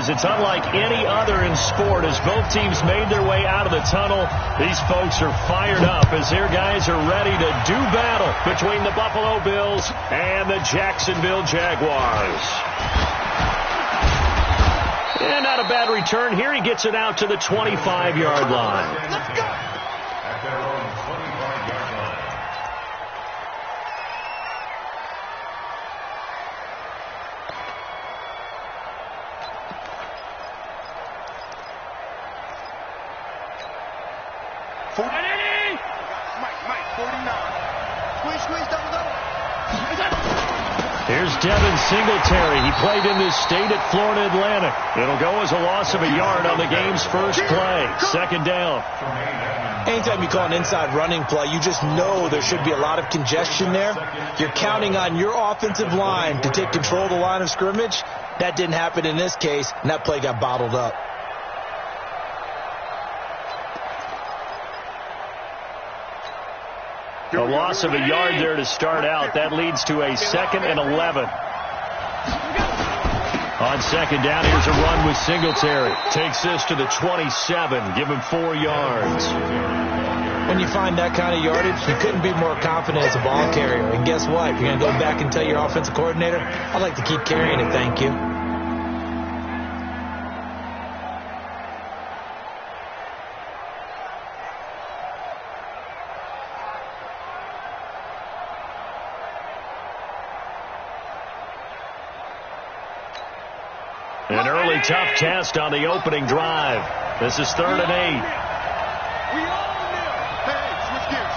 because it's unlike any other in sport. As both teams made their way out of the tunnel, these folks are fired up as their guys are ready to do battle between the Buffalo Bills and the Jacksonville Jaguars. And not a bad return here. He gets it out to the 25-yard line. Let's go. Here's Devin Singletary. He played in this state at Florida Atlantic. It'll go as a loss of a yard on the game's first play. Second down. Anytime you call an inside running play, you just know there should be a lot of congestion there. You're counting on your offensive line to take control of the line of scrimmage. That didn't happen in this case, and that play got bottled up. A loss of a yard there to start out. That leads to a 2nd and 11. On second down, here's a run with Singletary. Takes this to the 27. Give him 4 yards. When you find that kind of yardage, you couldn't be more confident as a ball carrier. And guess what? You're going to go back and tell your offensive coordinator, I'd like to keep carrying it, thank you. An early tough test on the opening drive. This is 3rd and 8. We all knew. Hey, switch gears.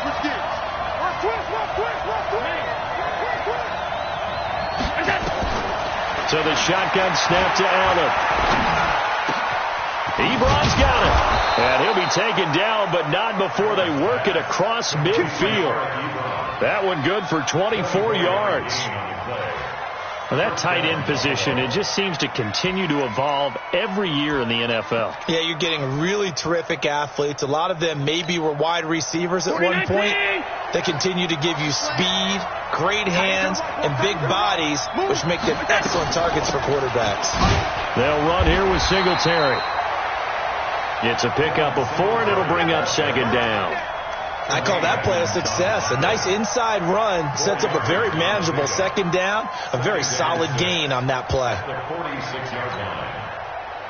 So the shotgun snap to Allen. Ebron's got it. And he'll be taken down, but not before they work it across midfield. That one good for 24 yards. Well, that tight end position, it just seems to continue to evolve every year in the NFL. Yeah, you're getting really terrific athletes. A lot of them maybe were wide receivers at one point. They continue to give you speed, great hands, and big bodies, which make them excellent targets for quarterbacks. They'll run here with Singletary. It's a pickup of 4, and it'll bring up 2nd down. I call that play a success. A nice inside run sets up a very manageable 2nd down. A very solid gain on that play. 46-yard line.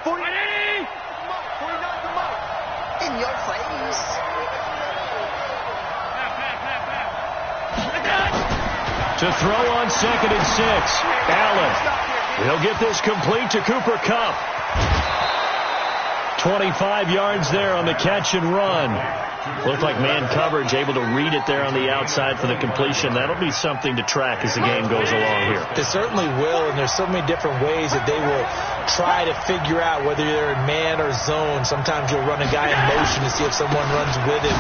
40. In your face. To throw on 2nd and 6. Allen. He'll get this complete to Cooper Kupp. 25 yards there on the catch and run. Looked like man coverage, able to read it there on the outside for the completion. That'll be something to track as the game goes along here. It certainly will, and there's so many different ways that they will try to figure out whether they're in man or zone. Sometimes you'll run a guy in motion to see if someone runs with him.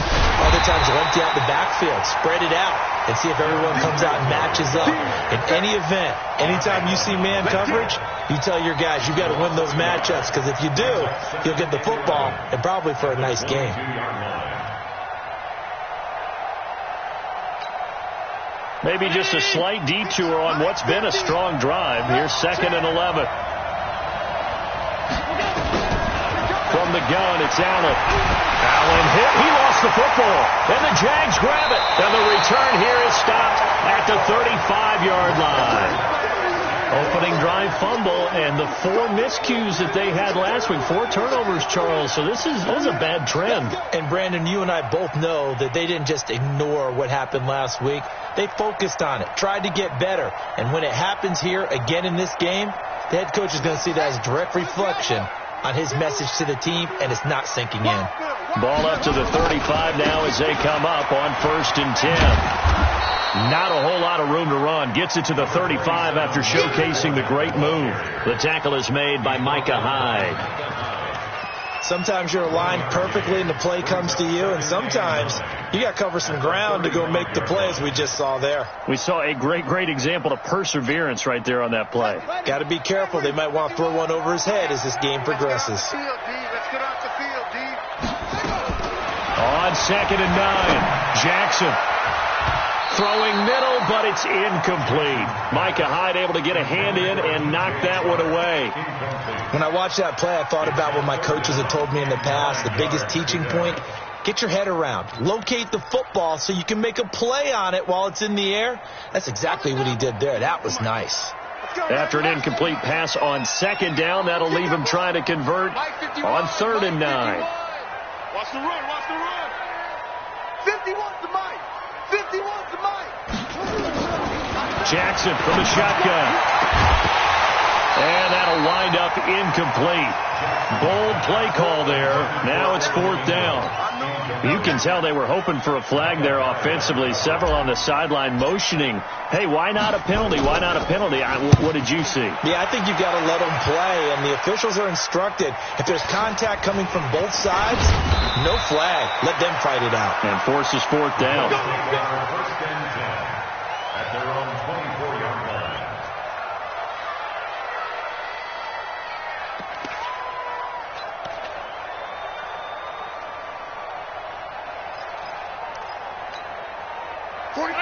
Other times you'll empty out the backfield, spread it out, and see if everyone comes out and matches up. In any event, anytime you see man coverage, you tell your guys you got to win those matchups, because if you do, you'll get the football and probably for a nice game. Maybe just a slight detour on what's been a strong drive. Here's 2nd and 11. From the gun, it's Allen. Allen hit. He lost the football. And the Jags grab it. And the return here is stopped at the 35-yard line. Opening drive fumble, and the 4 miscues that they had last week. 4 turnovers, Charles. So this is a bad trend. And, Brandon, you and I both know that they didn't just ignore what happened last week. They focused on it, tried to get better. And when it happens here again in this game, the head coach is going to see that as a direct reflection on his message to the team, and it's not sinking in. Ball up to the 35 now as they come up on 1st and 10. Not a whole lot of room to run. Gets it to the 35 after showcasing the great move. The tackle is made by Micah Hyde. Sometimes you're aligned perfectly and the play comes to you, and sometimes you got to cover some ground to go make the plays we just saw there. We saw a great example of perseverance right there on that play. Got to be careful. They might want to throw one over his head as this game progresses. Let's get off the field, D. On 2nd and 9, Jackson. Throwing middle, but it's incomplete. Micah Hyde able to get a hand in and knock that one away. When I watched that play, I thought about what my coaches had told me in the past. The biggest teaching point, get your head around. Locate the football so you can make a play on it while it's in the air. That's exactly what he did there. That was nice. After an incomplete pass on second down, that'll leave him trying to convert on 3rd and 9. Watch the run, watch the run. 51's the mic. 51's the mic. Jackson from the shotgun. And that'll wind up incomplete. Bold play call there. Now it's 4th down. You can tell they were hoping for a flag there offensively. Several on the sideline motioning, hey, why not a penalty? Why not a penalty? What did you see? Yeah, I think you've got to let them play, and the officials are instructed. If there's contact coming from both sides, no flag. Let them fight it out. And forces 4th down. At their own 24-yard line.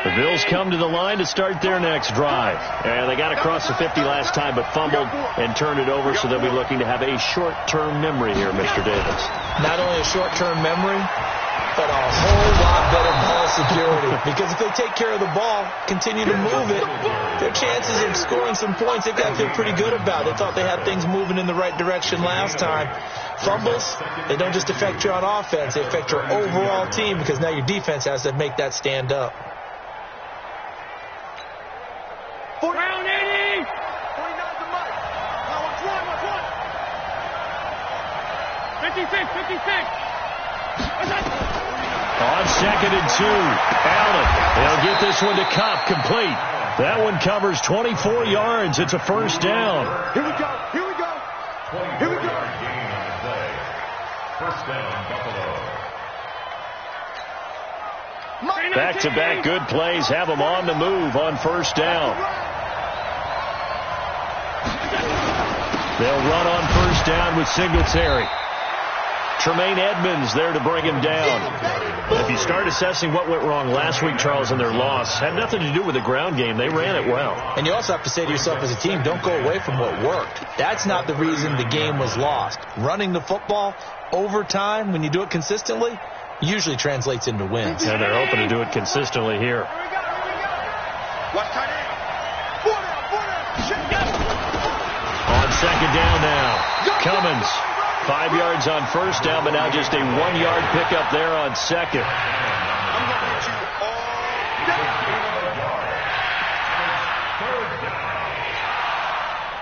The Bills come to the line to start their next drive. And they got across the 50 last time, but fumbled and turned it over, so they'll be looking to have a short-term memory here, Mr. Davis. Not only a short-term memory, but a whole lot better ball security. Because if they take care of the ball, continue to move it, their chances of scoring some points, they've got to feel pretty good about. They thought they had things moving in the right direction last time. Fumbles, they don't just affect you on offense, they affect your overall team, because now your defense has to make that stand up. Round 80. 49's the mic. Now watch one. 56. On 2nd and 2, Allen. They'll get this one to Kopp, complete. That one covers 24 yards. It's a 1st down. Here we go. 24-yard gain on the play. 1st down, Buffalo. Back-to-back good plays have them on the move on 1st down. They'll run on 1st down with Singletary. Tremaine Edmonds there to bring him down. But if you start assessing what went wrong last week, Charles, in their loss, had nothing to do with the ground game. They ran it well. And you also have to say to yourself as a team, don't go away from what worked. That's not the reason the game was lost. Running the football over time, when you do it consistently, usually translates into wins. And they're hoping to do it consistently here. Watch tight end. 4 down. On 2nd down now, Cummins. 5 yards on 1st down, but now just a 1-yard pickup there on 2nd. I'm going to get you all day.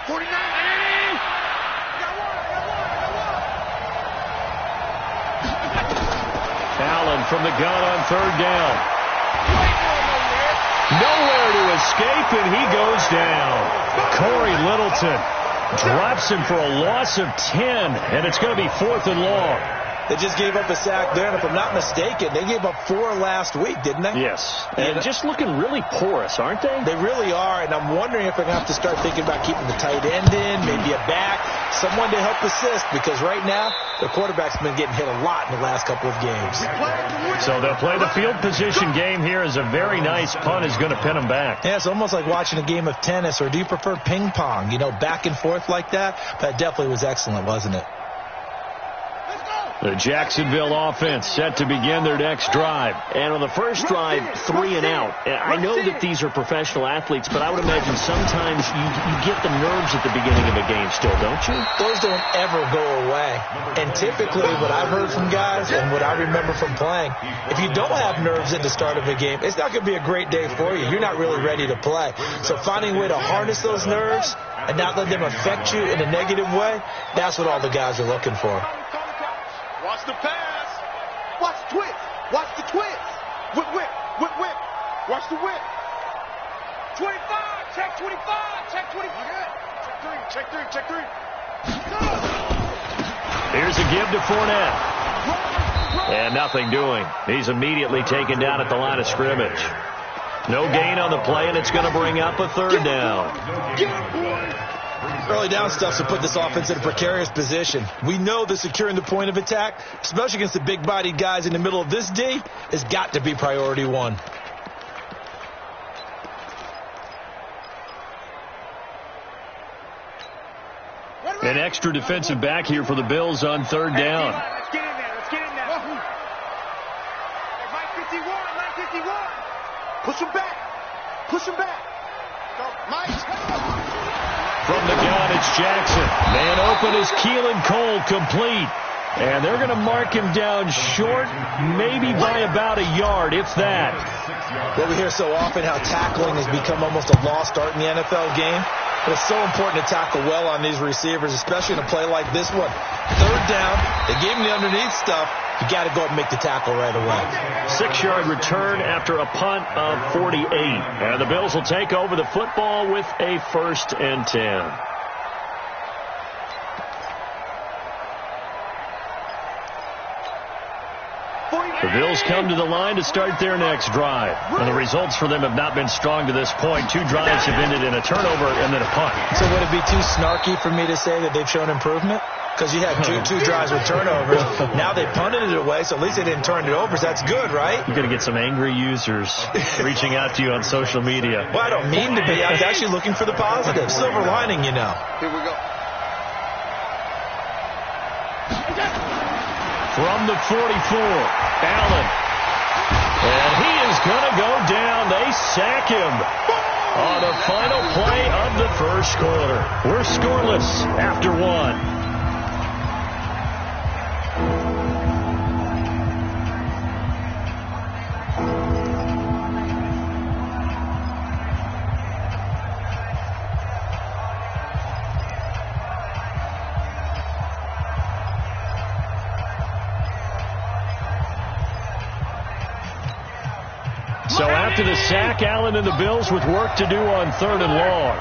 49. Allen from the gun on 3rd down. Nowhere to escape, and he goes down. Corey Littleton drops him for a loss of 10, and it's going to be 4th and long. They just gave up a sack there, and if I'm not mistaken, they gave up 4 last week, didn't they? Yes, and just looking really porous, aren't they? They really are, and I'm wondering if they're going to have to start thinking about keeping the tight end in, maybe a back, someone to help assist, because right now, their quarterback's been getting hit a lot in the last couple of games. So they'll play the field position game here as a very nice punt is going to pin them back. Yeah, it's almost like watching a game of tennis, or do you prefer ping pong? You know, back and forth like that? That definitely was excellent, wasn't it? The Jacksonville offense set to begin their next drive. And on the first drive, 3 and out. I know that these are professional athletes, but I would imagine sometimes you get the nerves at the beginning of a game still, don't you? Those don't ever go away. And typically what I've heard from guys and what I remember from playing, if you don't have nerves at the start of a game, it's not going to be a great day for you. You're not really ready to play. So finding a way to harness those nerves and not let them affect you in a negative way, that's what all the guys are looking for. Watch the pass. Watch the twist. Watch the twist. Whip. Watch the whip. 25. Check 25. Check 25. Check 3. Here's a give to Fournette. And nothing doing. He's immediately taken down at the line of scrimmage. No gain on the play, and it's going to bring up a 3rd down. Early down stuff to put this offense in a precarious position. We know that securing the point of attack, especially against the big-bodied guys in the middle of this D, has got to be priority 1. Let An extra defensive back here for the Bills on third down. Let's get in there. Let's get in there. Mike 51. Mike 51. Push him back. Push him back. Go, Mike. From the gun, it's Jackson. Man open is Keelan Cole, complete. And they're going to mark him down short, maybe by about a yard, if that. Well, we hear so often how tackling has become almost a lost art in the NFL game. But it's so important to tackle well on these receivers, especially in a play like this one. Third down, they gave him the underneath stuff. You got to go up and make the tackle right away. 6-yard return after a punt of 48. And the Bills will take over the football with a 1st and 10. The Bills come to the line to start their next drive. And the results for them have not been strong to this point. 2 drives have ended in a turnover and then a punt. So would it be too snarky for me to say that they've shown improvement? Because you had two drives with turnovers. Now they punted it away, so at least they didn't turn it over. So that's good, right? You're going to get some angry users reaching out to you on social media. Well, I don't mean to be. I was actually looking for the positive. Silver lining, you know. Here we go. From the 44, Allen. And he is going to go down. They sack him on the final play of the first quarter. We're scoreless after 1. So after the sack, Allen and the Bills with work to do on 3rd and long.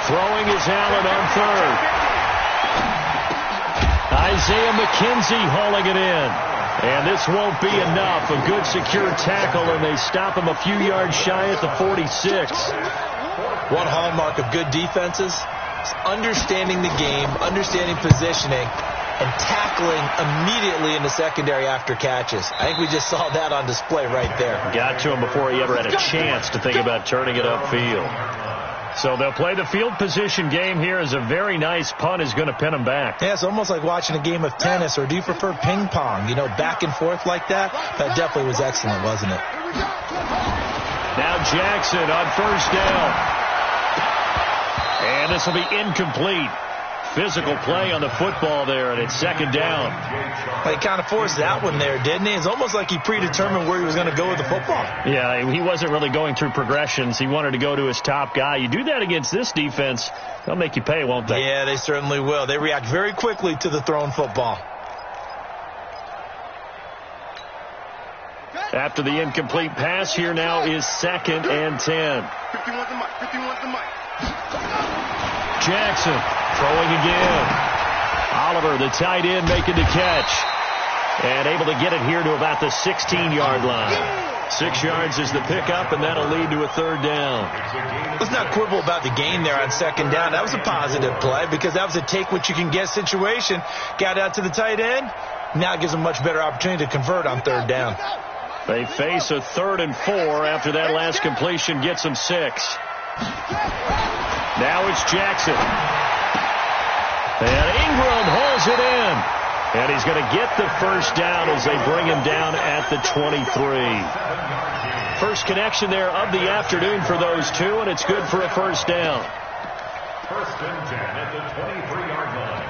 Throwing is Allen on 3rd. Isaiah McKenzie hauling it in. And this won't be enough. A good secure tackle, and they stop him a few yards shy at the 46. One hallmark of good defenses is understanding the game, understanding positioning, and tackling immediately in the secondary after catches. I think we just saw that on display right there. Got to him before he ever had a chance to think about turning it upfield. So they'll play the field position game here as a very nice punt is going to pin them back. Yeah, it's almost like watching a game of tennis, or do you prefer ping pong? You know, back and forth like that? That definitely was excellent, wasn't it? Now Jackson on 1st down. And this will be incomplete. Physical play on the football there, and it's 2nd down. Well, he kind of forced that one there, didn't he? It's almost like he predetermined where he was going to go with the football. Yeah, he wasn't really going through progressions. He wanted to go to his top guy. You do that against this defense, they'll make you pay, won't they? Yeah, they certainly will. They react very quickly to the thrown football. After the incomplete pass, here now is 2nd and 10. 51's the mic. 51's the mic. Jackson throwing again. Oliver, the tight end, making the catch. And able to get it here to about the 16-yard line. 6 yards is the pickup, and that'll lead to a 3rd down. Let's not quibble about the gain there on 2nd down. That was a positive play because that was a take-what-you-can-get situation. Got out to the tight end. Now it gives them a much better opportunity to convert on 3rd down. They face a 3rd and 4 after that last completion gets them 6. Now it's Jackson. And Ingram hauls it in. And he's going to get the 1st down as they bring him down at the 23. First connection there of the afternoon for those two, and it's good for a 1st down. 1st and 10 at the 23-yard line.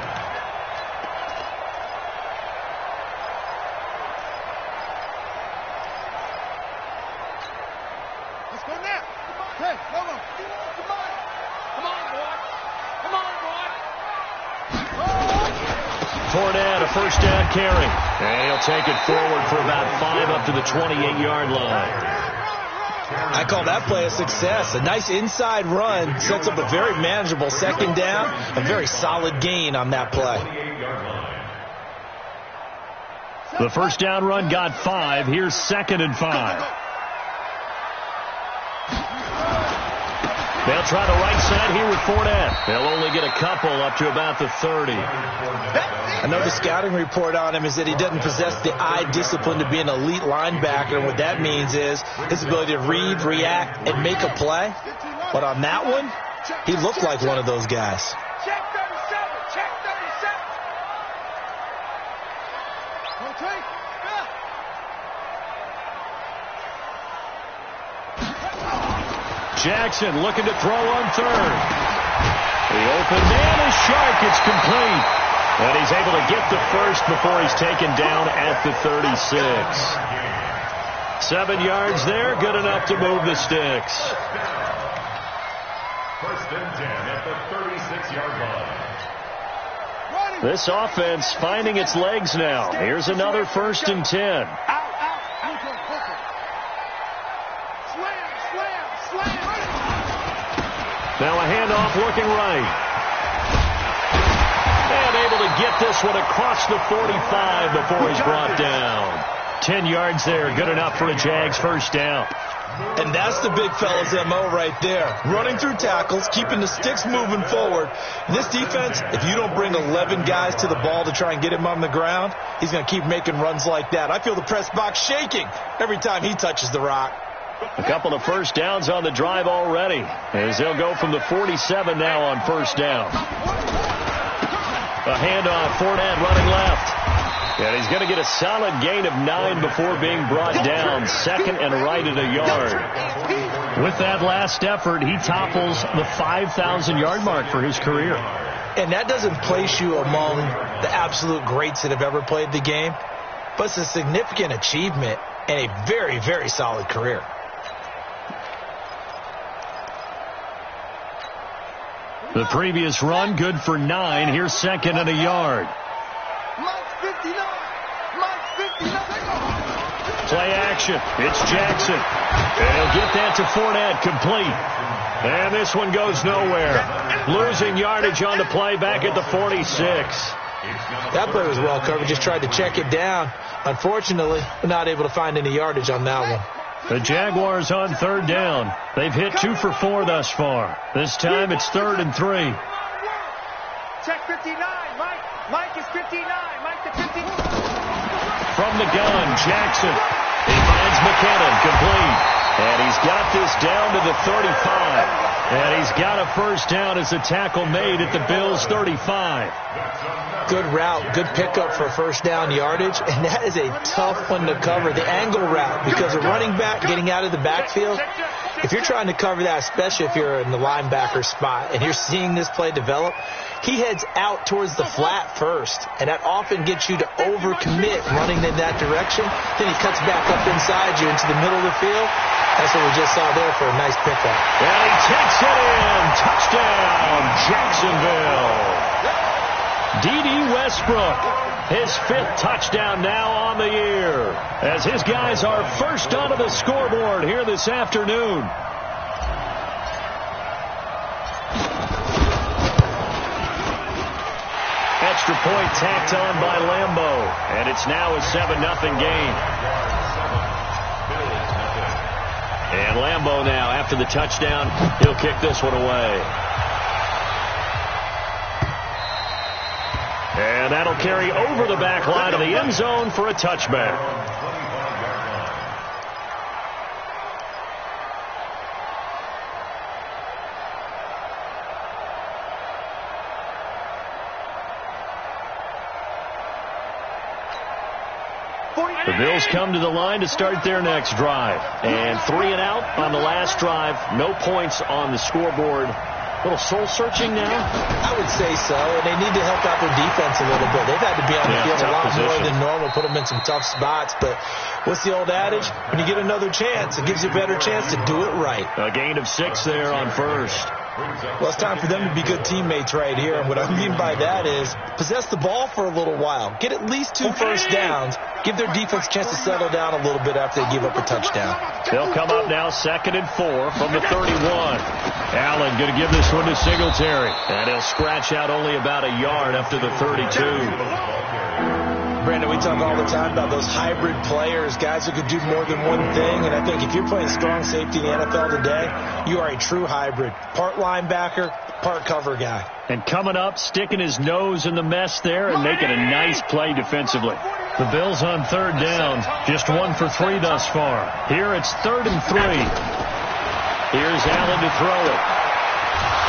Let's go now. Hey, come on. Come on, boy. Come on, boy. Fournette, a 1st down carry. And he'll take it forward for about 5 up to the 28-yard line. I call that play a success. A nice inside run sets up a very manageable 2nd down. A very solid gain on that play. The 1st down run got 5. Here's 2nd and 5. They'll try the right side here with Fournette. They'll only get a couple up to about the 30. Another scouting report on him is that he doesn't possess the eye discipline to be an elite linebacker. And what that means is his ability to read, react, and make a play. But on that one, he looked like one of those guys. Check 37. Check 37. Okay. Jackson looking to throw on third. The open man is sharp. It's complete. And he's able to get the first before he's taken down at the 36. 7 yards there, good enough to move the sticks. First and 10 at the 36-yard line. This offense finding its legs now. Here's another 1st and 10. Now a handoff looking right. And able to get this one across the 45 before he's brought down. 10 yards there, good enough for a Jags first down. And that's the big fella's MO right there. Running through tackles, keeping the sticks moving forward. In this defense, if you don't bring 11 guys to the ball to try and get him on the ground, he's going to keep making runs like that. I feel the press box shaking every time he touches the rock. A couple of first downs on the drive already, as they'll go from the 47 now on first down. A handoff, Fournette running left. And he's going to get a solid gain of 9 before being brought down. 2nd and right at a yard. With that last effort, he topples the 5,000-yard mark for his career. And that doesn't place you among the absolute greats that have ever played the game, but it's a significant achievement and a very, very solid career. The previous run, good for 9. Here's 2nd and a yard. Play action. It's Jackson. And he'll get that to Fournette, complete. And this one goes nowhere. Losing yardage on the play back at the 46. That play was well covered. Just tried to check it down. Unfortunately, we're not able to find any yardage on that one. The Jaguars on 3rd down. They've hit 2 for 4 thus far. This time it's 3rd and 3. Check 59. Mike is 59. Mike to 59. From the gun, Jackson. He finds McKinnon, complete. And he's got this down to the 35. And he's got a first down as a tackle made at the Bills' 35. Good route, good pickup for first down yardage, and that is a tough one to cover, the angle route, because a running back getting out of the backfield, if you're trying to cover that, especially if you're in the linebacker spot and you're seeing this play develop, he heads out towards the flat first, and that often gets you to overcommit running in that direction. Then he cuts back up inside you into the middle of the field. That's what we just saw there for a nice pickup. And he takes it in. Touchdown, Jacksonville. D.D. Westbrook, his 5th touchdown now on the year, as his guys are first onto the scoreboard here this afternoon. Extra point tacked on by Lambeau, and it's now a 7-0 game. And Lambeau now, after the touchdown, he'll kick this one away. And that'll carry over the back line of the end zone for a touchback. The Bills come to the line to start their next drive. And 3 and out on the last drive. No points on the scoreboard. A little soul-searching now? I would say so, and they need to help out their defense a little bit. They've had to be on the field a lot more than normal, put them in some tough spots. But what's the old adage? When you get another chance, it gives you a better chance to do it right. A gain of 6 there on first. Well, it's time for them to be good teammates right here. And what I mean by that is possess the ball for a little while. Get at least 2 first downs. Give their defense a chance to settle down a little bit after they give up a touchdown. They'll come up now 2nd and 4 from the 31. Allen going to give this one to Singletary. And he'll scratch out only about a yard after the 32. Brandon, we talk all the time about those hybrid players, guys who could do more than one thing. And I think if you're playing strong safety in the NFL today, you are a true hybrid. Part linebacker, part cover guy. And coming up, sticking his nose in the mess there and making a nice play defensively. The Bills on third down, just 1 for 3 thus far. Here it's 3rd and 3. Here's Allen to throw it.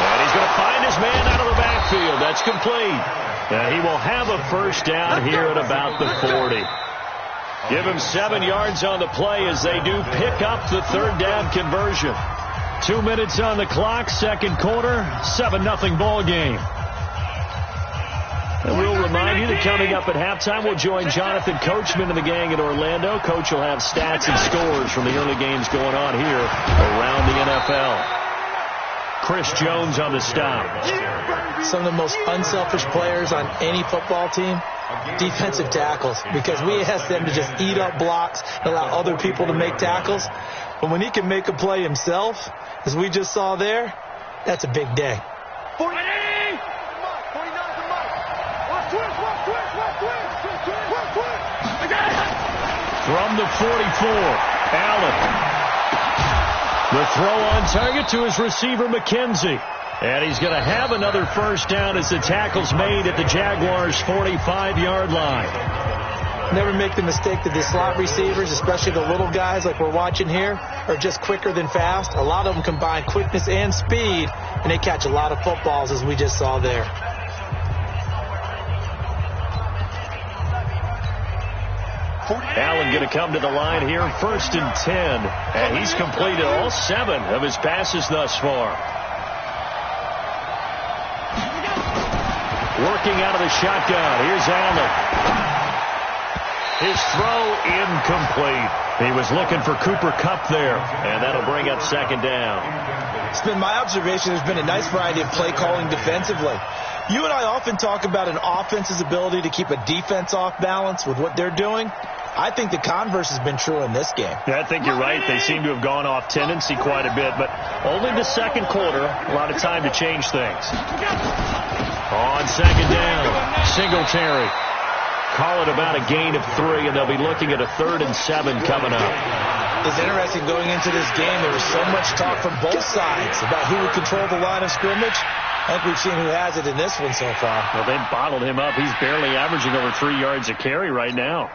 And he's going to find his man out of the backfield. That's complete. And he will have a first down here at about the 40. Give him 7 yards on the play as they do pick up the third down conversion. 2 minutes on the clock, second quarter, 7-0 ball game. And we'll remind you that coming up at halftime, we'll join Jonathan Coachman and the gang in Orlando. Coach will have stats and scores from the early games going on here around the NFL. Chris Jones on the stop. Some of the most unselfish players on any football team, defensive tackles, because we ask them to just eat up blocks and allow other people to make tackles. But when he can make a play himself, as we just saw there, that's a big day. From the 44, Allen. The throw on target to his receiver, McKenzie. And he's going to have another first down as the tackle's made at the Jaguars' 45-yard line. Never make the mistake that the slot receivers, especially the little guys like we're watching here, are just quicker than fast. A lot of them combine quickness and speed, and they catch a lot of footballs, as we just saw there. Allen going to come to the line here, 1st and 10. And he's completed all 7 of his passes thus far. Working out of the shotgun. Here's Allen. His throw incomplete. He was looking for Cooper Kupp there. And that'll bring up second down. It's been my observation there's been a nice variety of play calling defensively. You and I often talk about an offense's ability to keep a defense off balance with what they're doing. I think the converse has been true in this game. Yeah, I think you're right. They seem to have gone off tendency quite a bit, but only the second quarter, a lot of time to change things. On second down, Singletary. Call it about a gain of 3, and they'll be looking at a 3rd and 7 coming up. It's interesting going into this game. There was so much talk from both sides about who would control the line of scrimmage. I think we've seen who has it in this one so far. Well, they've bottled him up. He's barely averaging over 3 yards a carry right now.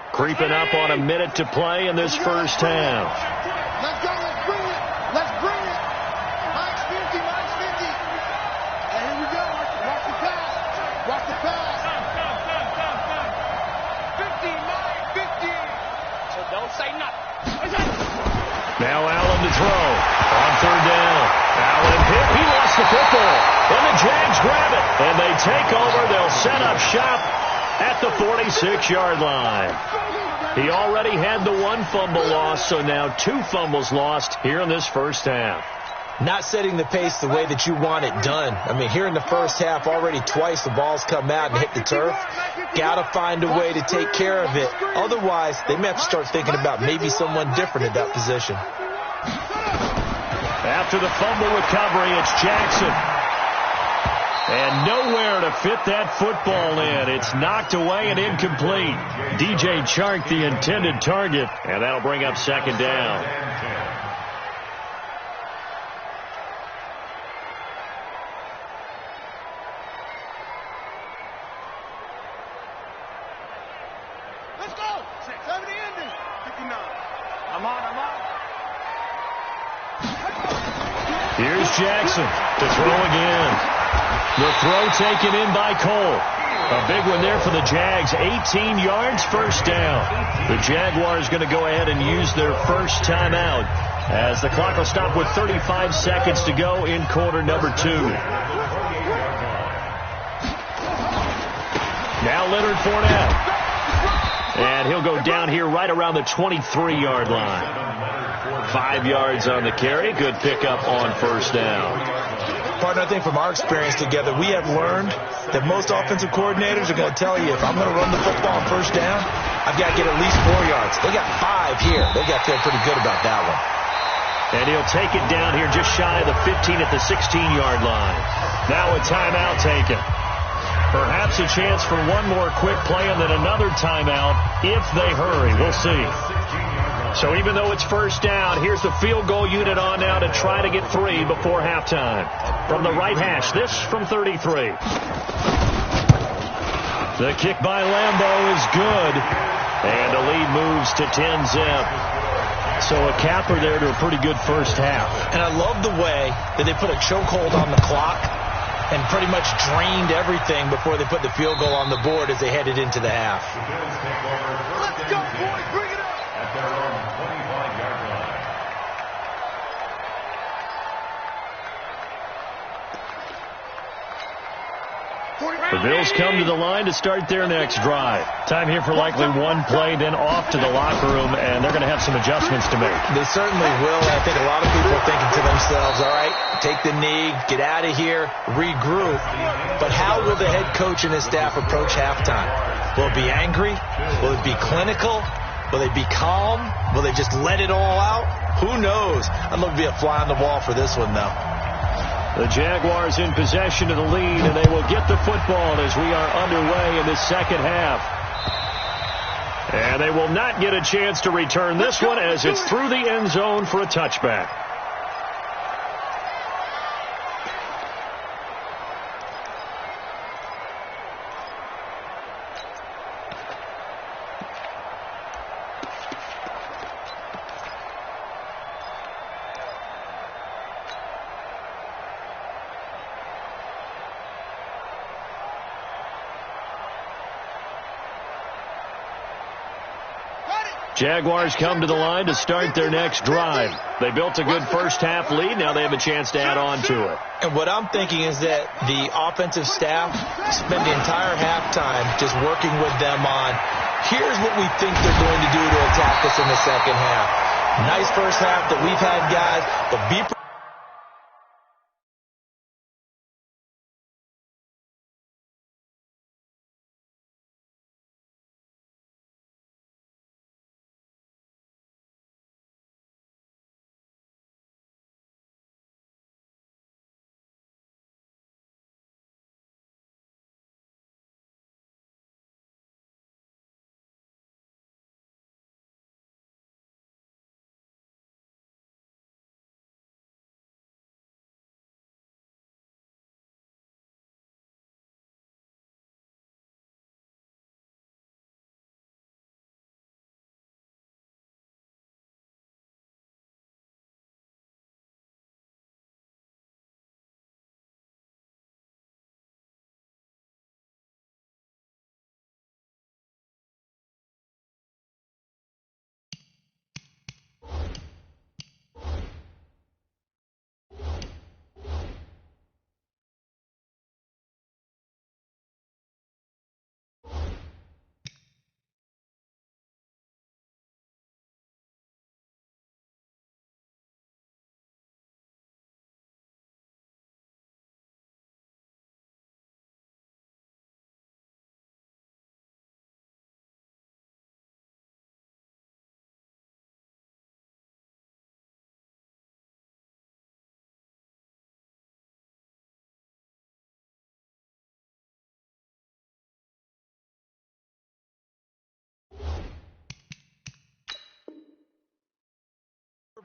Creeping up on a minute to play in this first half. Let's go. Let's bring it. Let's bring it. Minus 50. Minus 50. And here we go. Watch the pass. Watch the pass. 50. Minus 50. So don't say nothing. Now Allen to throw. On third down. Allen hit. He lost the football. And the Jags grab it. And they take over. They'll set up shop at the 46-yard line. He already had the 1 fumble loss, so now 2 fumbles lost here in this first half. Not setting the pace the way that you want it done. I mean, here in the first half, already twice the ball's come out and hit the turf. Got to find a way to take care of it. Otherwise, they may have to start thinking about maybe someone different at that position. After the fumble recovery, it's Jackson. And nowhere to fit that football in. It's knocked away and incomplete. DJ Chark, the intended target, and that'll bring up second down. Let's go. 70 ending. 59. I'm on. Here's Jackson to throw again. The throw taken in by Cole. A big one there for the Jags. 18 yards, first down. The Jaguars going to go ahead and use their first timeout as the clock will stop with 35 seconds to go in quarter number 2. Now Leonard Fournette. And he'll go down here right around the 23-yard line. 5 yards on the carry. Good pickup on first down. Partner, I think from our experience together, we have learned that most offensive coordinators are going to tell you, if I'm going to run the football on first down, I've got to get at least 4 yards. They got 5 here. They got to feel pretty good about that one. And he'll take it down here just shy of the 15 at the 16-yard line. Now a timeout taken. Perhaps a chance for one more quick play and then another timeout if they hurry. We'll see. So even though it's first down, here's the field goal unit on now to try to get 3 before halftime. From the right hash, this from 33. The kick by Lambeau is good. And the lead moves to 10-zip. So a capper there to a pretty good first half. And I love the way that they put a chokehold on the clock and pretty much drained everything before they put the field goal on the board as they headed into the half. Let's go, boys. Bring it up. At their own 25-yard line. The Bills come to the line to start their next drive. Time here for likely one play, then off to the locker room, and they're going to have some adjustments to make. They certainly will. I think a lot of people are thinking to themselves, all right, take the knee, get out of here, regroup. But how will the head coach and his staff approach halftime? Will it be angry? Will it be clinical? Will they be calm? Will they just let it all out? Who knows? I'd love to be a fly on the wall for this one, though. The Jaguars in possession of the lead, and they will get the football as we are underway in the second half. And they will not get a chance to return this one as it's through the end zone for a touchback. Jaguars come to the line to start their next drive. They built a good first half lead. Now they have a chance to add on to it. And what I'm thinking is that the offensive staff spent the entire halftime just working with them on, here's what we think they're going to do to attack us in the second half. Nice first half that we've had, guys, but be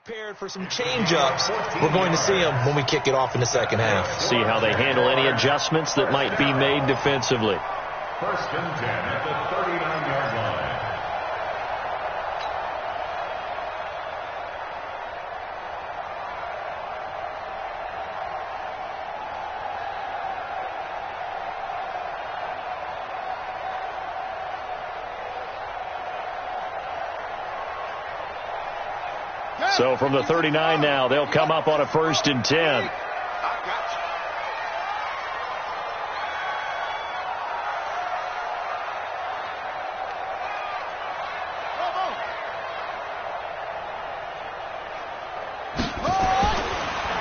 prepared for some change-ups. We're going to see them when we kick it off in the second half. See how they handle any adjustments that might be made defensively. First and 10 at the 39-yard line. So from the 39 now, they'll come up on a first and 10.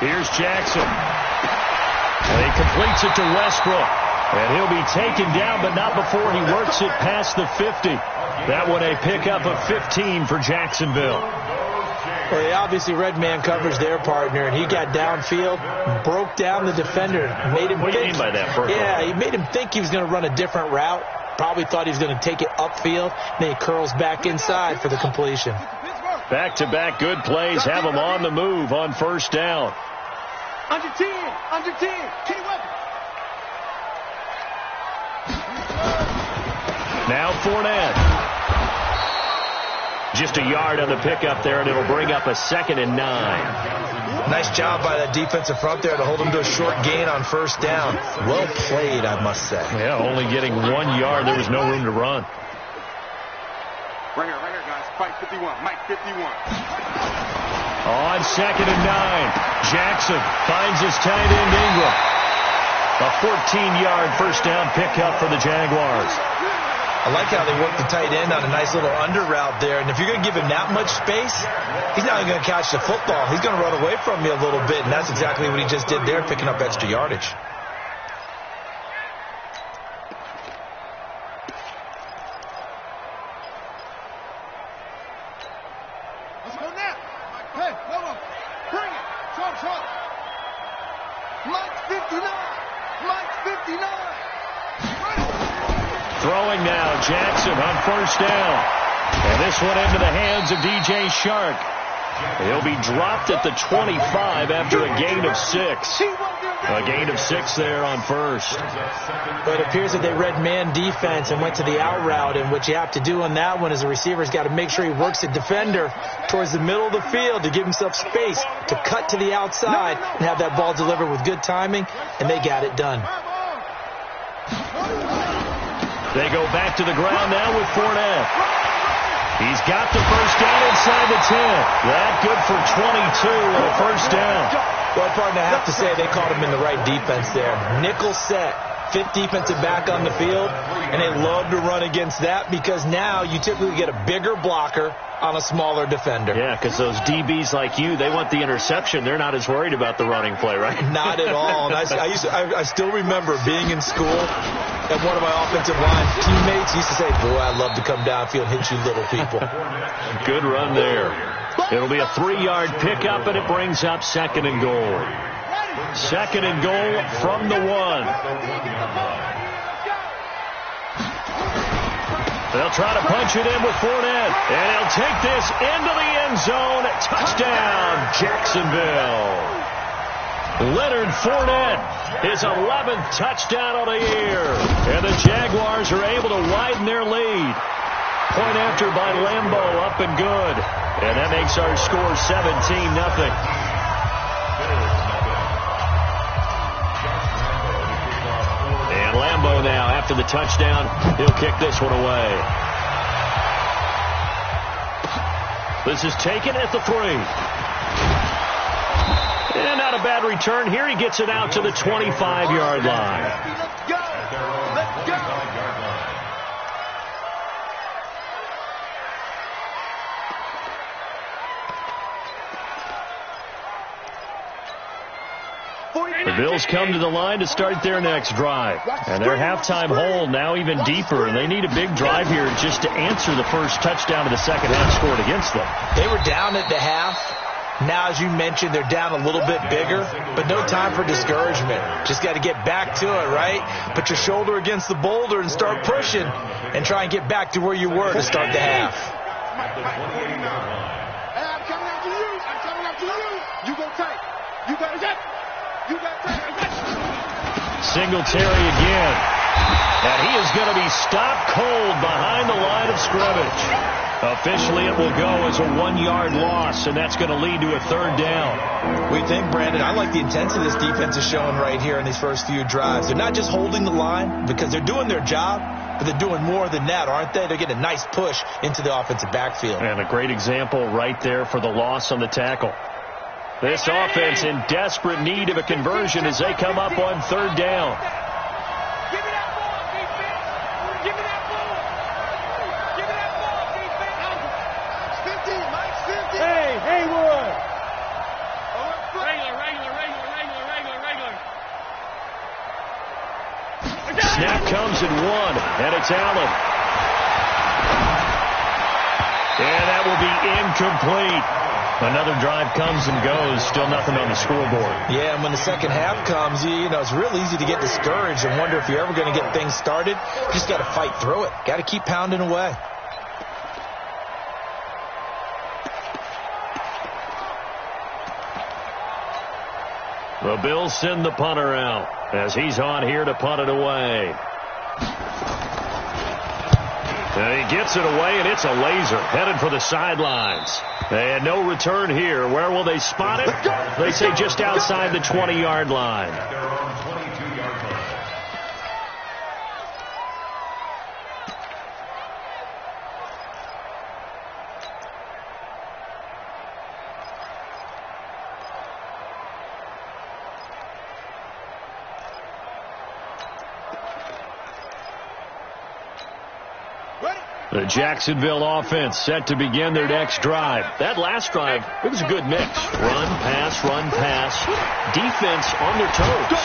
Here's Jackson. And he completes it to Westbrook. And he'll be taken down, but not before he works it past the 50. That one a pickup of 15 for Jacksonville. Well, they obviously read man coverage their partner, and he got downfield, broke down the defender, made him What do you mean by that? Yeah, he made him think he was going to run a different route. Probably thought he was going to take it upfield. Then he curls back inside for the completion. Back-to-back good plays have him on the move on first down. Under 10, under 10, Kenny Weber. Now Fournette. Just a yard on the pickup there, and it'll bring up a 2nd and 9. Nice job by that defensive front there to hold him to a short gain on first down. Well played, I must say. Yeah, only getting 1 yard. There was no room to run. Right here, guys. Fight 51. Mike 51. On 2nd and 9, Jackson finds his tight end Ingram. A 14-yard first down pickup for the Jaguars. I like how they work the tight end on a nice little under route there. And if you're going to give him that much space, he's not even going to catch the football. He's going to run away from you a little bit, and that's exactly what he just did there, picking up extra yardage. Let's go now. Hey, go. Bring it. Trump. Mike 59. Mike 59. Throwing now, Jackson on first down. And this one into the hands of DJ Shark. He'll be dropped at the 25 after a gain of 6. A gain of 6 there on first. But it appears that they read man defense and went to the out route. And what you have to do on that one is the receiver's got to make sure he works the defender towards the middle of the field to give himself space to cut to the outside and have that ball delivered with good timing. And they got it done. They go back to the ground now with Fournette. He's got the first down inside the 10. That good for 22 and a first down. Well, partner, I have to say they caught him in the right defense there. Nickel set, 5th defensive back on the field, and they love to run against that because now you typically get a bigger blocker on a smaller defender. Yeah, because those DBs like you, they want the interception. They're not as worried about the running play, right? Not at all. And I still remember being in school, and one of my offensive line teammates used to say, boy, I'd love to come downfield and hit you little people. Good run there. It'll be a 3-yard pickup, and it brings up 2nd and goal. 2nd and goal from the 1. They'll try to punch it in with Fournette, and he'll take this into the end zone. Touchdown, Jacksonville. Leonard Fournette, his 11th touchdown of the year. And the Jaguars are able to widen their lead. Point after by Lambeau, up and good. And that makes our score 17-0. And Lambeau now, after the touchdown, he'll kick this one away. This is taken at the 3. And not a bad return here. He gets it out to the 25-yard line. Let's go. Let's go. The Bills come to the line to start their next drive. And their halftime hole now even deeper, and they need a big drive here just to answer the first touchdown of the second half scored against them. They were down at the half. Now, as you mentioned, they're down a little bit bigger, but no time for discouragement. Just got to get back to it, right? Put your shoulder against the boulder and start pushing and try and get back to where you were to start the half. I'm coming after you. I'm coming after you. You go tight. You got it. You got it. Singletary again. And he is going to be stopped cold behind the line of scrimmage. Officially, it will go as a 1-yard loss, and that's going to lead to a 3rd down. We think, Brandon, I like the intensity this defense is showing right here in these first few drives. They're not just holding the line because they're doing their job, but they're doing more than that, aren't they? They're getting a nice push into the offensive backfield. And a great example right there for the loss on the tackle. This offense in desperate need of a conversion as they come up on 3rd down. Snap comes in 1, and it's Allen. And that will be incomplete. Another drive comes and goes, still nothing on the scoreboard. Yeah, and when the second half comes, it's real easy to get discouraged and wonder if you're ever going to get things started. You just got to fight through it. Got to keep pounding away. The Bills send the punter out as he's on here to punt it away. And he gets it away, and it's a laser headed for the sidelines. And no return here. Where will they spot it? They say just outside the 20-yard line. The Jacksonville offense set to begin their next drive. That last drive, it was a good mix. Run, pass. Defense on their toes.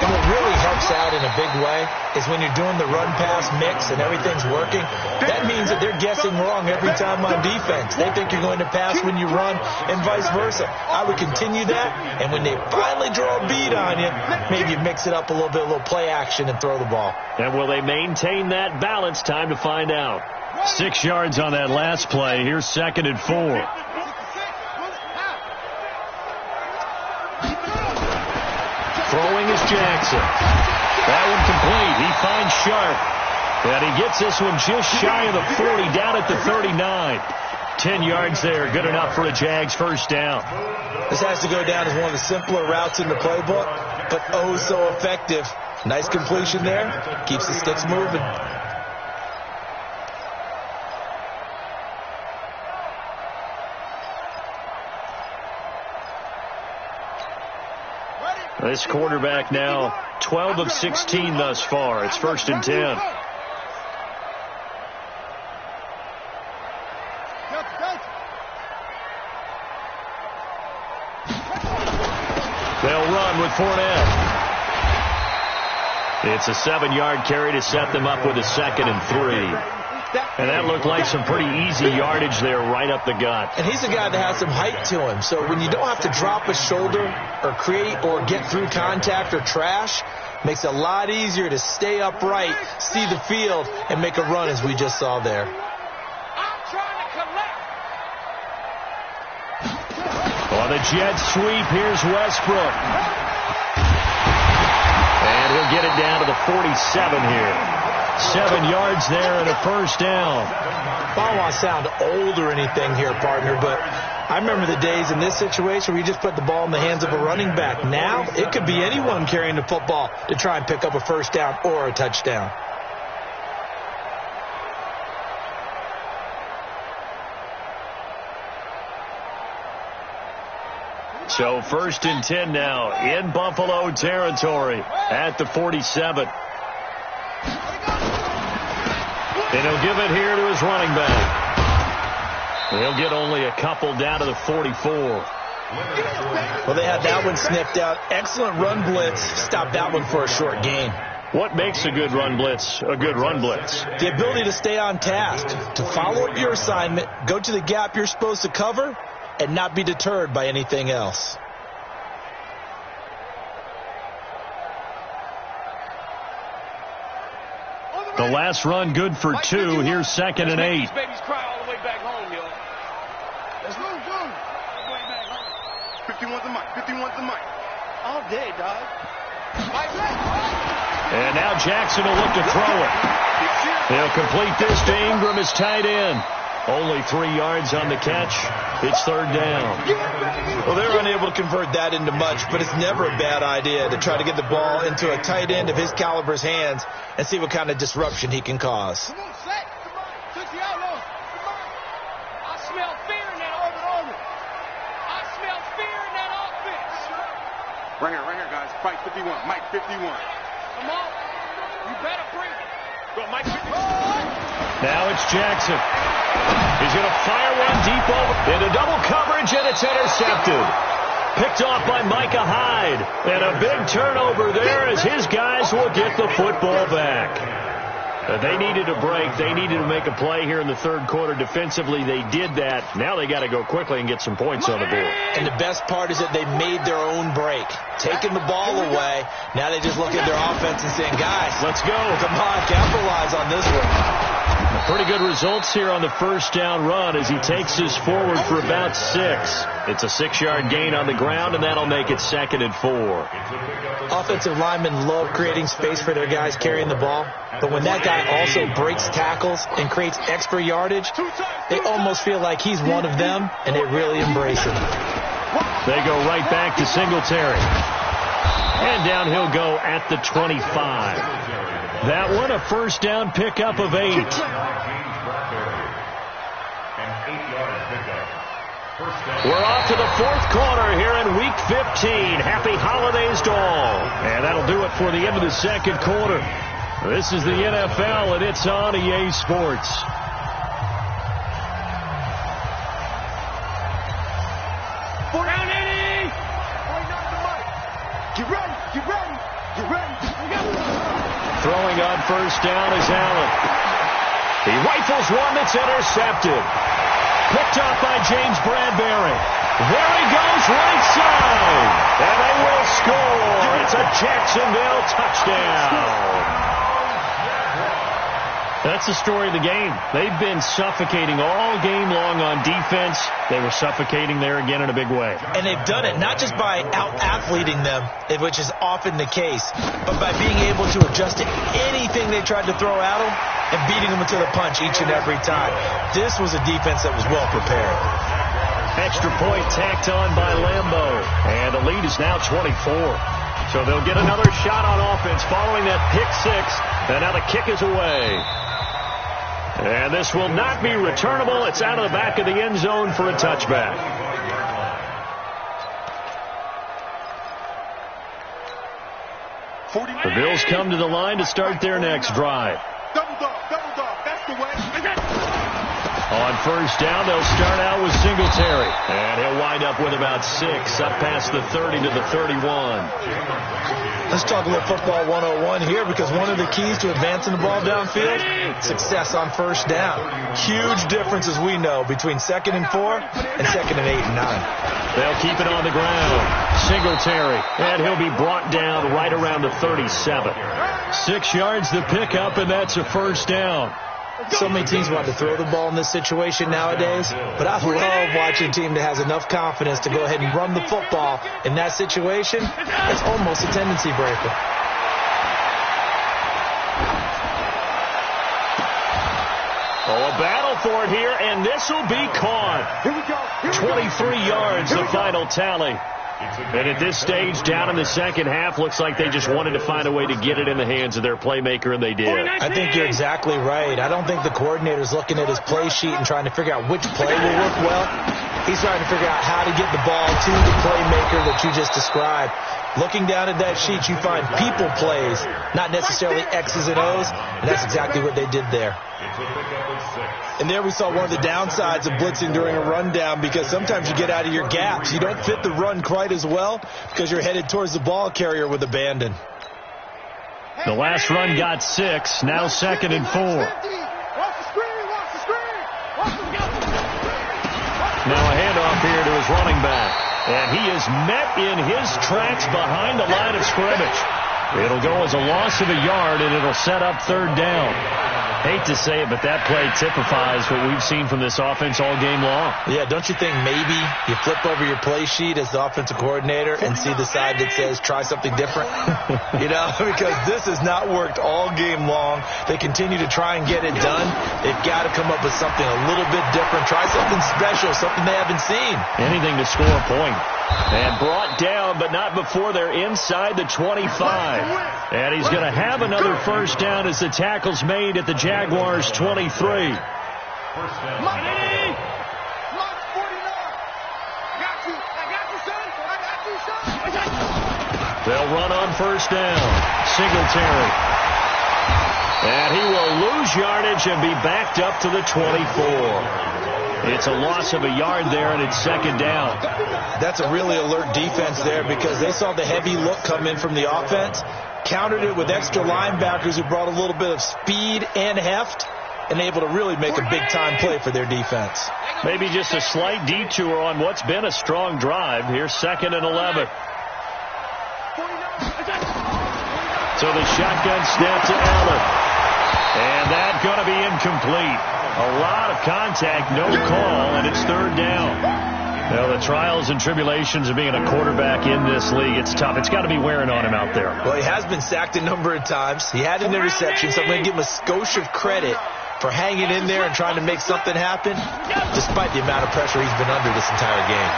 And what really helps out in a big way is when you're doing the run-pass mix and everything's working, that means that they're guessing wrong every time on defense. They think you're going to pass when you run and vice versa. I would continue that, and when they finally draw a bead on you, maybe you mix it up a little bit, a little play action, and throw the ball. And will they maintain that balance? Time to find out. 6 yards on that last play. Here's 2nd and 4. Throwing is Jackson. That one complete. He finds Sharp. And he gets this one just shy of the 40, down at the 39. 10 yards there. Good enough for a Jags first down. This has to go down as one of the simpler routes in the playbook, but oh so effective. Nice completion there. Keeps the sticks moving. This quarterback now 12 of 16 thus far. It's 1st and 10. They'll run with Fournette. It's a 7-yard carry to set them up with a 2nd and 3. And that looked like some pretty easy yardage there right up the gut. And he's a guy that has some height to him. So when you don't have to drop a shoulder or create or get through contact or trash, makes it a lot easier to stay upright, see the field, and make a run as we just saw there. On the jet sweep, here's Westbrook. And he'll get it down to the 47 here. 7 yards there and a first down. I don't want to sound old or anything here, partner, but I remember the days in this situation where you just put the ball in the hands of a running back. Now, it could be anyone carrying the football to try and pick up a first down or a touchdown. So 1st and 10 now in Buffalo territory at the 47. And he'll give it here to his running back. He'll get only a couple down to the 44. Well, they had that one sniffed out. Excellent run blitz. Stopped that one for a short gain. What makes a good run blitz a good run blitz? The ability to stay on task, to follow up your assignment, go to the gap you're supposed to cover, and not be deterred by anything else. The last run good for 2. Here's 2nd and 8. Babies cry all the way back home, yo. Let's move, move. All the way back home. 51's the mic. 51's the mic. All day, dog. And now Jackson will look to throw it. He'll complete this to Ingram as tight end. Only 3 yards on the catch. It's 3rd down. Well, they're unable to convert that into much, but it's never a bad idea to try to get the ball into a tight end of his caliber's hands and see what kind of disruption he can cause. Come on, set. Come on. Took the outlaws. Come on. I smell fear in that orbit. I smell fear in that offense. Right here, guys. Fight 51. Mike 51. Come on. You better bring it. Go, Mike 51. Now it's Jackson. He's going to fire one deep over into double coverage, and it's intercepted. Picked off by Micah Hyde. And a big turnover there as his guys will get the football back. They needed a break. They needed to make a play here in the third quarter. Defensively, they did that. Now they got to go quickly and get some points on the board. And the best part is that they made their own break. Taking the ball away. Now they just look at their offense and saying, guys, let's go. Come on, capitalize on this one. Pretty good results here on the first down run as he takes us forward for about 6. It's a 6-yard gain on the ground, and that'll make it 2nd and 4. Offensive linemen love creating space for their guys carrying the ball, but when that guy also breaks tackles and creates extra yardage, they almost feel like he's one of them, and they really embrace him. They go right back to Singletary. And down he'll go at the 25. That one a first down pickup of 8. We're off to the fourth quarter here in Week 15. Happy holidays to all. And that'll do it for the end of the second quarter. This is the NFL, and it's on EA Sports. Get ready, get ready, get ready. Throwing on first down is Allen. He rifles one that's intercepted. Picked off by James Bradbury. There he goes, right side. And they will score. It's a Jacksonville touchdown. That's the story of the game. They've been suffocating all game long on defense. They were suffocating there again in a big way. And they've done it not just by out-athleting them, which is often the case, but by being able to adjust to anything they tried to throw at them and beating them to the punch each and every time. This was a defense that was well prepared. Extra point tacked on by Lambo. And the lead is now 24. So they'll get another shot on offense following that pick 6. And now the kick is away. And this will not be returnable. It's out of the back of the end zone for a touchback. The Bills come to the line to start their next drive. Double dog, that's the way. On first down, they'll start out with Singletary. And he'll wind up with about 6, up past the 30 to the 31. Let's talk a little football 101 here, because one of the keys to advancing the ball downfield, success on first down. Huge difference, as we know, between 2nd and 4 and 2nd and 8 and 9. They'll keep it on the ground. Singletary, and he'll be brought down right around the 37. 6 yards the pickup, and that's a first down. So many teams want to throw the ball in this situation nowadays, but I love watching a team that has enough confidence to go ahead and run the football in that situation. It's almost a tendency breaker. Oh, a battle for it here, and this will be caught. Here we go. 23 yards, the final tally. And at this stage, down in the second half, looks like they just wanted to find a way to get it in the hands of their playmaker, and they did. I think you're exactly right. I don't think the coordinator's looking at his play sheet and trying to figure out which play will work well. He's trying to figure out how to get the ball to the playmaker that you just described. Looking down at that sheet, you find people plays, not necessarily X's and O's, and that's exactly what they did there. And there we saw one of the downsides of blitzing during a rundown, because sometimes you get out of your gaps. You don't fit the run quite as well because you're headed towards the ball carrier with abandon. The last run got 6, now 2nd and 4. Now a handoff here to his running back. And he is met in his tracks behind the line of scrimmage. It'll go as a loss of a yard, and it'll set up 3rd down. Hate to say it, but that play typifies what we've seen from this offense all game long. Yeah, don't you think maybe you flip over your play sheet as the offensive coordinator and see the side that says try something different? You know, because this has not worked all game long. They continue to try and get it done. They've got to come up with something a little bit different. Try something special, something they haven't seen. Anything to score a point. And brought down, but not before they're inside the 25. And he's going to have another first down as the tackle's made at the Jaguars' 23. They'll run on first down. Singletary. And he will lose yardage and be backed up to the 24. It's a loss of a yard there, and it's 2nd down. That's a really alert defense there, because they saw the heavy look come in from the offense, countered it with extra linebackers who brought a little bit of speed and heft, and able to really make a big-time play for their defense. Maybe just a slight detour on what's been a strong drive. Here's 2nd and 11. So the shotgun snap to Allen. And that's going to be incomplete. A lot of contact, no call, and it's 3rd down. Well, the trials and tribulations of being a quarterback in this league, it's tough. It's got to be wearing on him out there. Well, he has been sacked a number of times. He had an interception, so I'm going to give him a skosh of credit for hanging in there and trying to make something happen, despite the amount of pressure he's been under this entire game.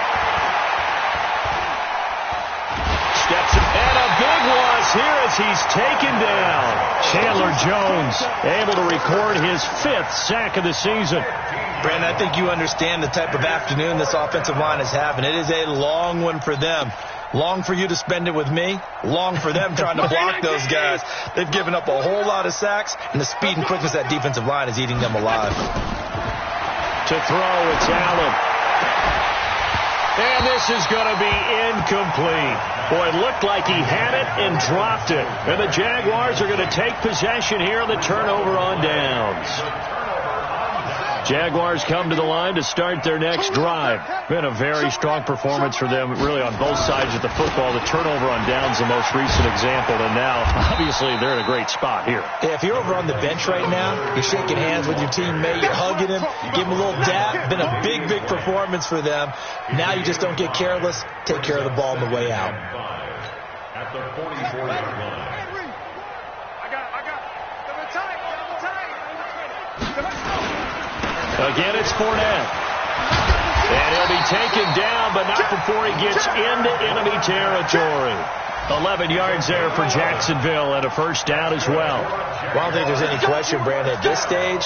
Steps and a big loss here as he's taken down. Chandler Jones able to record his 5th sack of the season. Brandon, I think you understand the type of afternoon this offensive line is having. It is a long one for them. Long for you to spend it with me. Long for them trying to block those guys. They've given up a whole lot of sacks, and the speed and quickness of that defensive line is eating them alive. To throw, it's Allen. And this is going to be incomplete. Boy, it looked like he had it and dropped it. And the Jaguars are going to take possession here on the turnover on downs. Jaguars come to the line to start their next drive. Been a very strong performance for them, really, on both sides of the football. The turnover on downs, the most recent example, and now, obviously, they're in a great spot here. Yeah, if you're over on the bench right now, you're shaking hands with your teammate, you're hugging him, give him a little dap. Been a big, big performance for them. Now you just don't get careless. Take care of the ball on the way out. At the 44-yard line. Again, it's Fournette. And he'll be taken down, but not before he gets into enemy territory. 11 yards there for Jacksonville and a 1st down as well. Well, I don't think there's any question, Brandon, at this stage,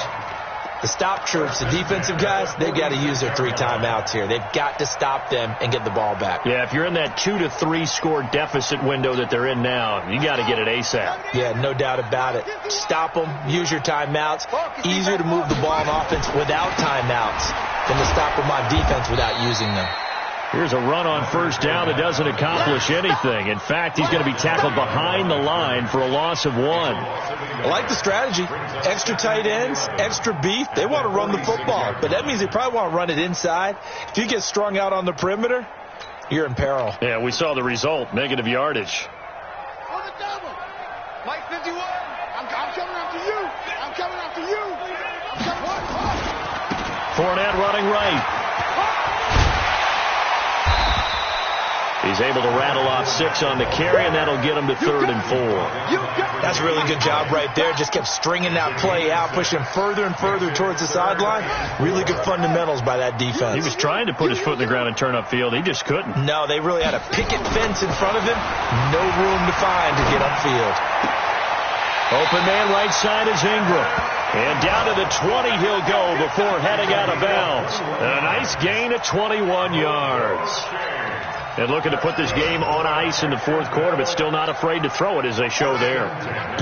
the stop troops, the defensive guys, they've got to use their 3 timeouts here. They've got to stop them and get the ball back. Yeah, if you're in that 2 to 3 score deficit window that they're in now, you got to get it ASAP. Yeah, no doubt about it. Stop them, use your timeouts. Easier to move the ball on offense without timeouts than to stop them on defense without using them. Here's a run on 1st down that doesn't accomplish anything. In fact, he's going to be tackled behind the line for a loss of 1. I like the strategy. Extra tight ends, extra beef. They want to run the football, but that means they probably want to run it inside. If you get strung out on the perimeter, you're in peril. Yeah, we saw the result, negative yardage. On the double. Mike 51. I'm coming after you. I'm coming after you. I'm coming. Fournette running right. He's able to rattle off 6 on the carry, and that'll get him to 3rd and 4. That's a really good job right there. Just kept stringing that play out, pushing further and further towards the sideline. Really good fundamentals by that defense. He was trying to put his foot in the ground and turn upfield. He just couldn't. No, they really had a picket fence in front of him. No room to find to get upfield. Open man right side is Ingram. And down to the 20 he'll go before heading out of bounds. And a nice gain of 21 yards. And looking to put this game on ice in the 4th quarter, but still not afraid to throw it as they show there.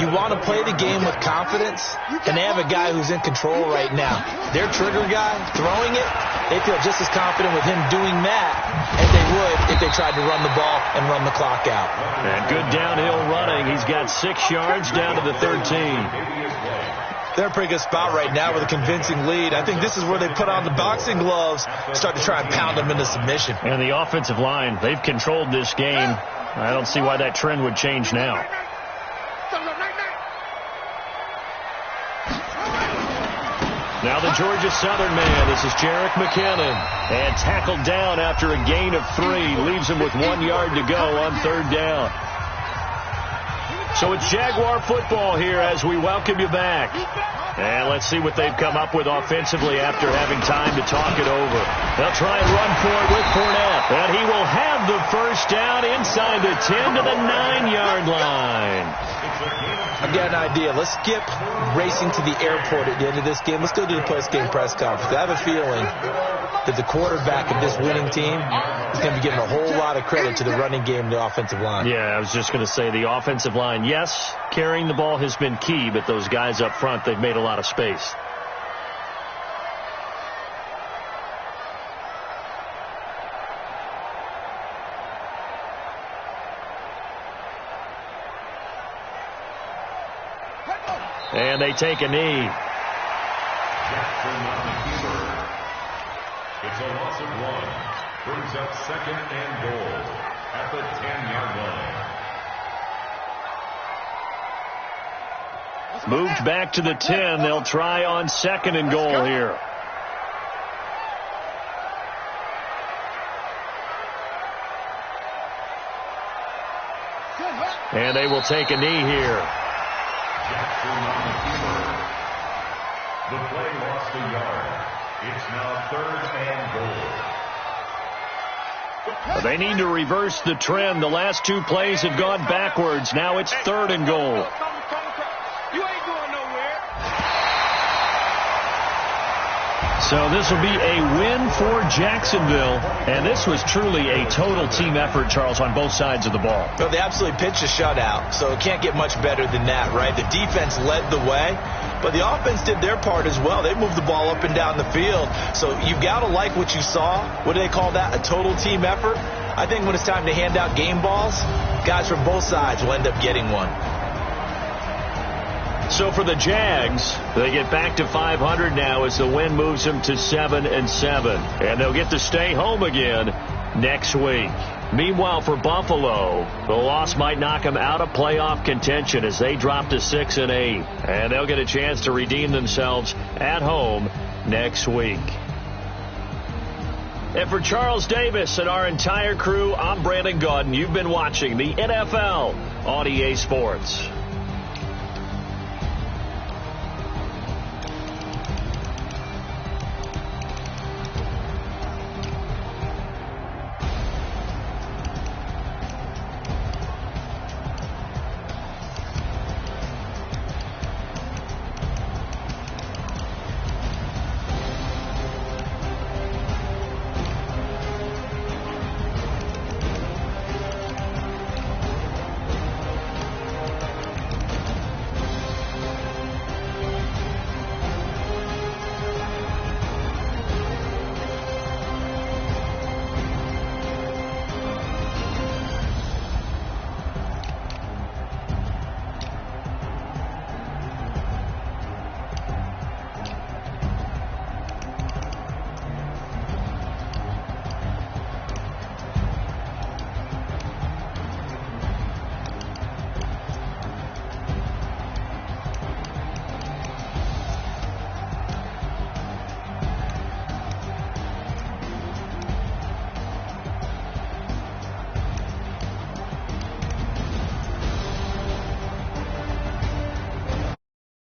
You want to play the game with confidence, and they have a guy who's in control right now. Their trigger guy, throwing it, they feel just as confident with him doing that as they would if they tried to run the ball and run the clock out. And good downhill running. He's got 6 yards down to the 13. They're in a pretty good spot right now with a convincing lead. I think this is where they put on the boxing gloves, start to try and pound them into submission. And the offensive line, they've controlled this game. I don't see why that trend would change now. Now the Georgia Southern man. This is Jerick McKinnon. And tackled down after a gain of 3. Leaves him with 1 yard to go on 3rd down. So it's Jaguar football here as we welcome you back. And let's see what they've come up with offensively after having time to talk it over. They'll try and run for it with Fournette. And he will have the 1st down inside the 10 to the 9-yard line. I've got an idea. Let's skip racing to the airport at the end of this game. Let's go to the post-game press conference. I have a feeling that the quarterback of this winning team is going to be giving a whole lot of credit to the running game and the offensive line. Yeah, I was just going to say the offensive line, yes, carrying the ball has been key, but those guys up front, they've made a lot of space. And they take a knee. Jackson on the keeper. It's a loss of 1. Brings up 2nd and goal at the 10-yard line. Moved back to the 10. They'll try on 2nd and goal here. And they will take a knee here. Jackson on the keeper. The play lost a yard. It's now 3rd and goal. They need to reverse the trend. The last 2 plays have gone backwards. Now it's 3rd and goal. You ain't going nowhere. So this will be a win for Jacksonville. And this was truly a total team effort, Charles, on both sides of the ball. Well, they absolutely pitched a shutout, so it can't get much better than that, right? The defense led the way, but the offense did their part as well. They moved the ball up and down the field. So you've got to like what you saw. What do they call that? A total team effort? I think when it's time to hand out game balls, guys from both sides will end up getting one. So for the Jags, they get back to 500 now as the win moves them to 7-7. And they'll get to stay home again next week. Meanwhile, for Buffalo, the loss might knock them out of playoff contention as they drop to 6-8. And they'll get a chance to redeem themselves at home next week. And for Charles Davis and our entire crew, I'm Brandon Gaudin. You've been watching the NFL on EA Sports.